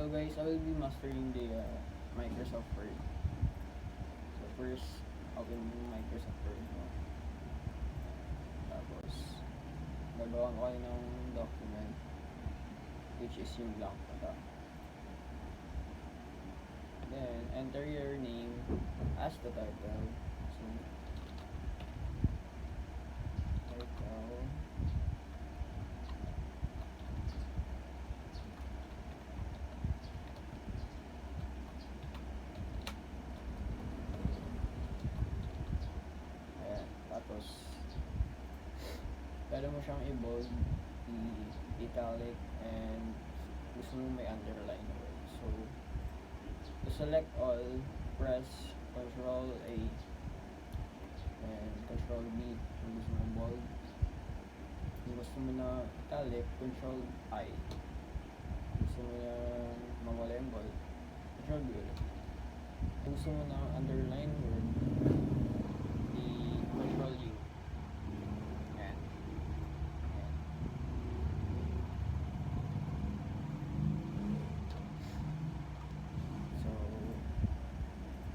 So guys, I will be mastering the Microsoft Word. So first, open mo yung Microsoft Word mo. Tapos, gagawa ko kayo ng document, which is yung blank na to. Then, enter your name as the title. So, title. Ayan. Tapos, pwede mo siyang i-bold, i-italic, and gusto mo may underline na word. So, to select all, press Ctrl A and Ctrl B kung gusto mo bold. Kung gusto mo na italic, Ctrl I. Gusto mo na mawala yung bold, Ctrl B ulit. Kung gusto mo na underline word, i-Ctrl U. Ayan. Ayan. So,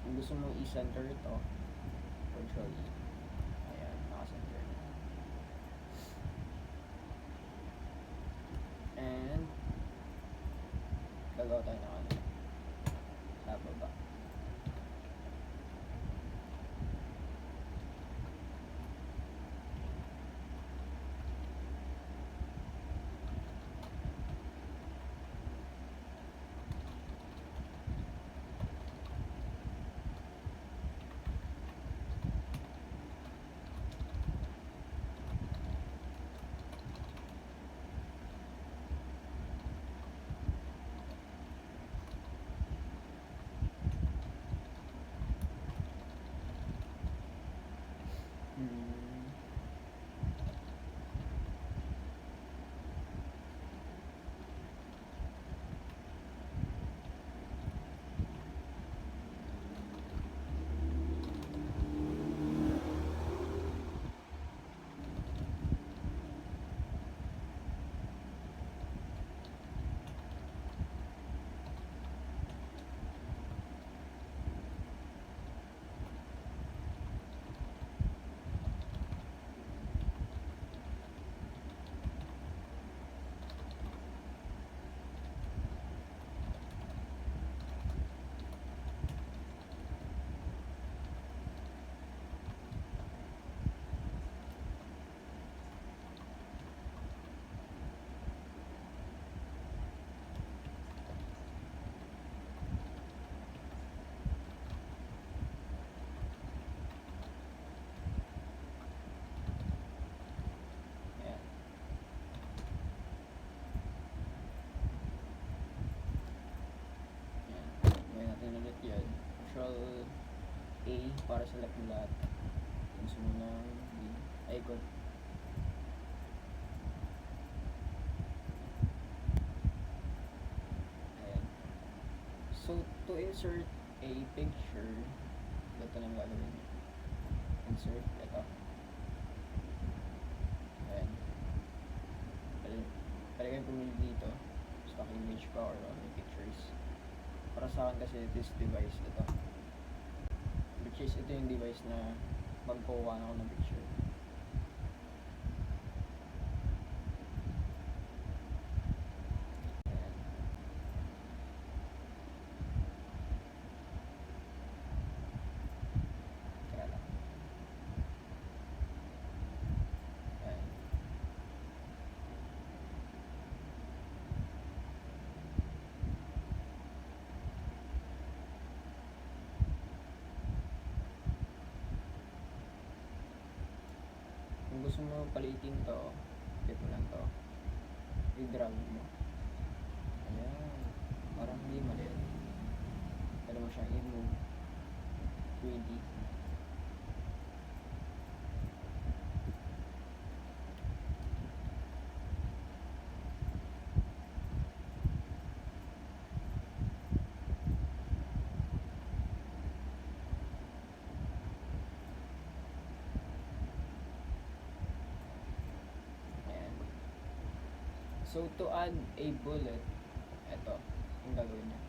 kung gusto mo i-center ito, Ctrl E. Ayan, naka-center na. And, gagawa tayo ng ano, sa baba. Ctrl A para select mo lahat. Gusto mo ng icon. Ayan. So, to insert a picture, ito lang gagawin niyo. Insert, ito. Ayan. Pwede kayo pumili dito. Stock image pa or pictures. Para sa akin kasi this device ito, which is ito yung device na magkukuha ako ng picture. Ayan. Kaya lang. Ayan. Kung gusto mo palitin to, click mo lang to, i-drag mo. Ayan, parang hindi maliit. Pwede mo siyang i-move 3D. So, to add a bullet, eto, yung gagawin niya.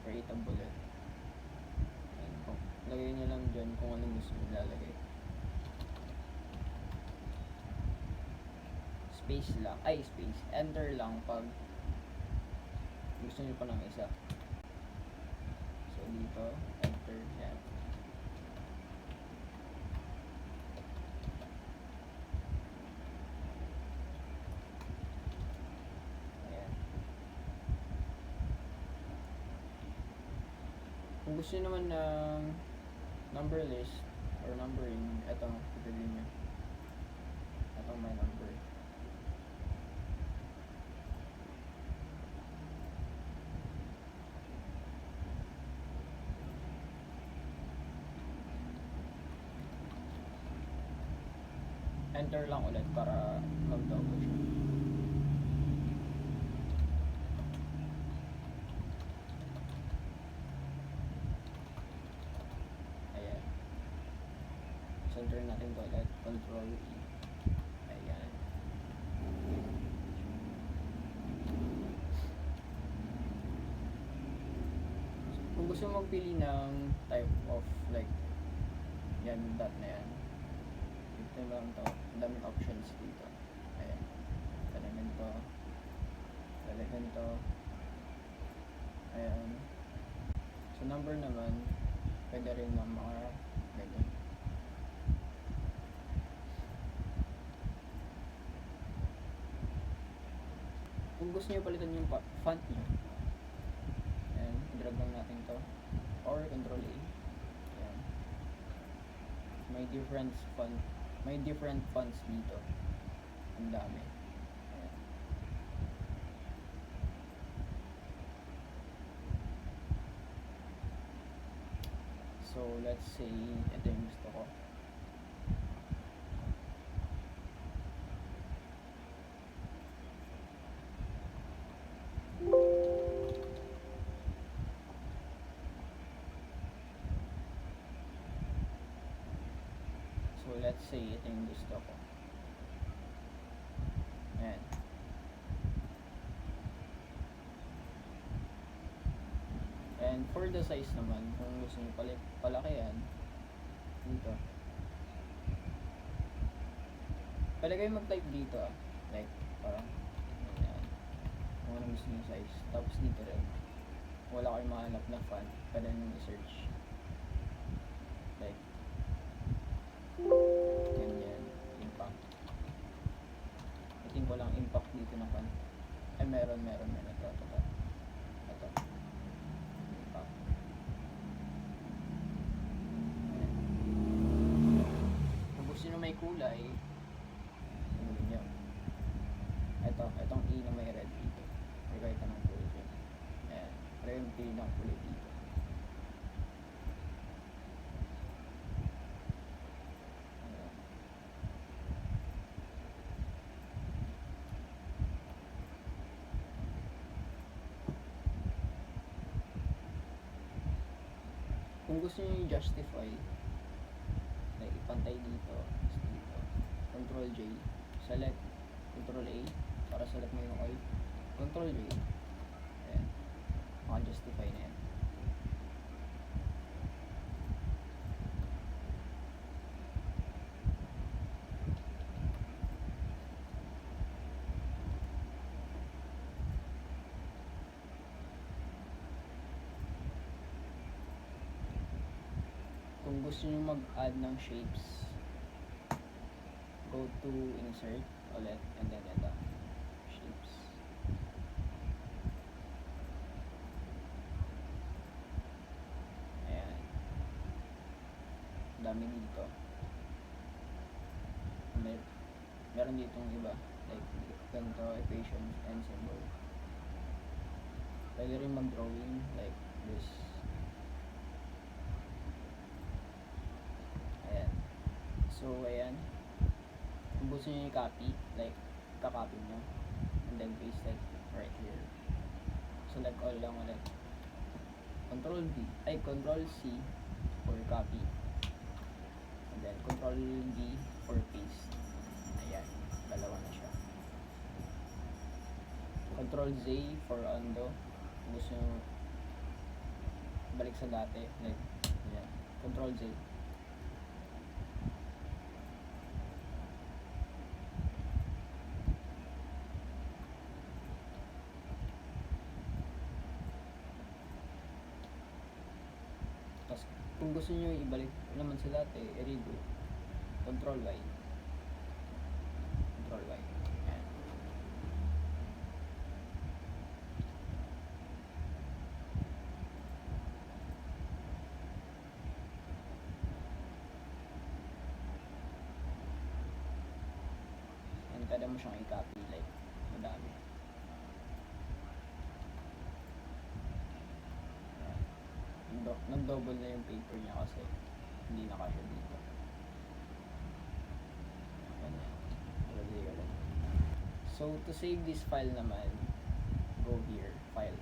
Create a bullet. Ayan po. Lagay niyo lang dyan kung anong gusto niyo lalagay. Space lang. Ay, space. Enter lang pag gusto niyo pa ng isa. So, dito. Enter. Yan. Ayan. Kung gusto niyo naman ng number list or numbering, eto, pipiliin niyo. Eto may number. Enter lang ulit para mag-double siya. Ayan. Center natin to ulit. Control E. Ayan. Kung gusto mo magpili ng type of like yan, dot na yan. Ito lang to. Ang daming options dito. Ayan. Talagang to. Talagang to. Ayan. So number naman, pwede rin ng mga ganyan. Kung gusto nyo palitan yung font nyo, ayan, i-drag lang natin to. Or Control A. Ayan. May different fonts dito. Ang dami. Ayan. So, let's say, ito yung gusto ko. So, let's say, ito yung gusto ko. Ayan. And for the size naman, kung gusto nyo palakihan, dito. Pwede kayo mag-type dito, like, parang, ayan. Kung ano gusto nyo size. Tapos dito rin. Wala kayong mahanap na font, pwede nyo i-search. Like, ganyan, impact. Itin ko lang impact dito na font. Ay, meron. Ito. Impact. Ayan. Kung gusto nyo may kulay, gawin nyo. Itong E na may red dito. Lagay ka ng kulay dyan. Ayan. Lagay yung pili ng kulay dito. Kung gusto nyo i-justify, like ipantay dito, Control J, select, Control A, para select mo yung oil, Control J, ayan, maka-justify na yan. Kung gusto nyo mag-add ng shapes, go to insert ulit and then ito, shapes. Ayan. Dami dito. Meron ditong iba, like ganito, equation and symbol. Pwede rin mag-drawing like this. So, ayan. Kung gusto nyo i-copy, like, kakopy nyo. And then paste it right here. Select all lang ulit. Control C for copy. And then Control D for paste. Ayan. Dalawa na siya. Control Z for undo. Kung gusto nyo balik sa dati, like, yan. Control Z. Tapos, kung gusto nyo ibalik naman sa dati, i-redo. Control Y. Control Y. Yan. And kada mo siyang i-copy, like, madami. Yan. Nag-double na yung paper niya kasi hindi nakasya dito. So, to save this file naman, go here, file.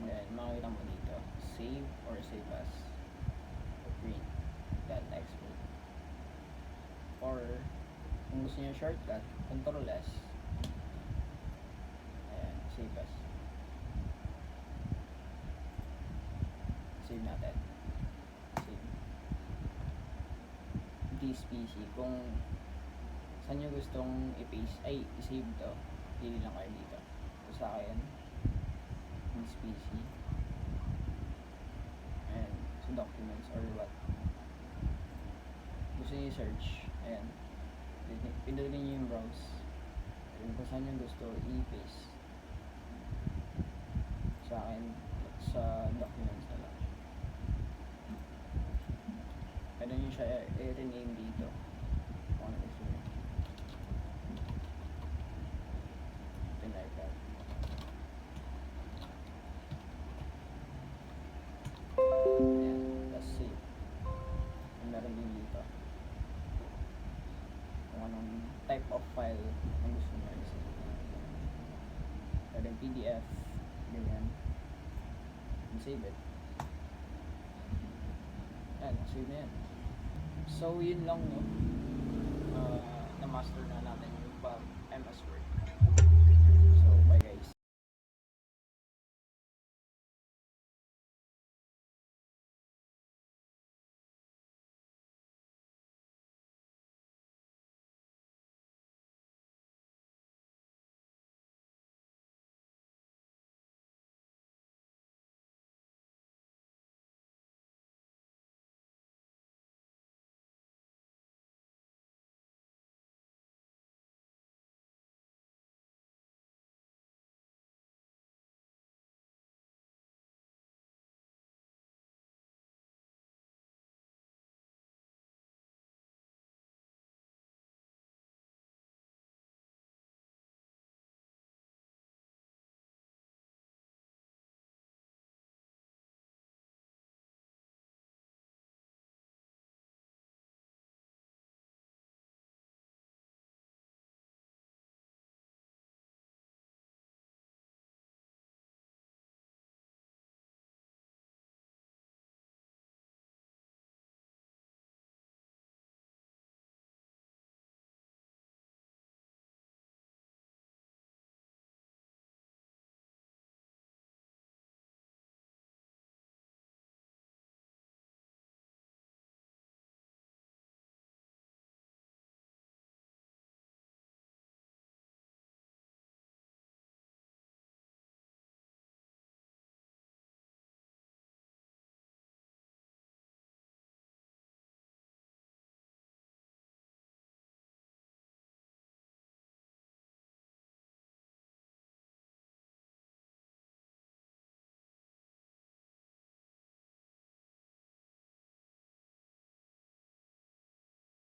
And then, makikita mo dito, save or save as, print, .export. Or, kung gusto niyo shortcut, Ctrl S. Ayan, save as. Save natin. Save. This PC, kung saan nyo gustong i-paste, ay, i-save to, pili lang kayo dito. So, sa akin, this PC, and sa documents or what gusto nyo i-search, ayan, pindutin nyo yung browse, and kung saan nyo gusto i-paste. Sa akin, sa documents na lang. Pwede nyo siya i-rename dito kung ano gusto nyo. Like that. Ayan, that's save. Meron din dito kung anong type of file ang gusto nyo i-save. Pwede PDF, ganyan. And save it. Ayan, save na yan. So, yun lang, no? Na-master na natin yung MS Word. So, bye guys.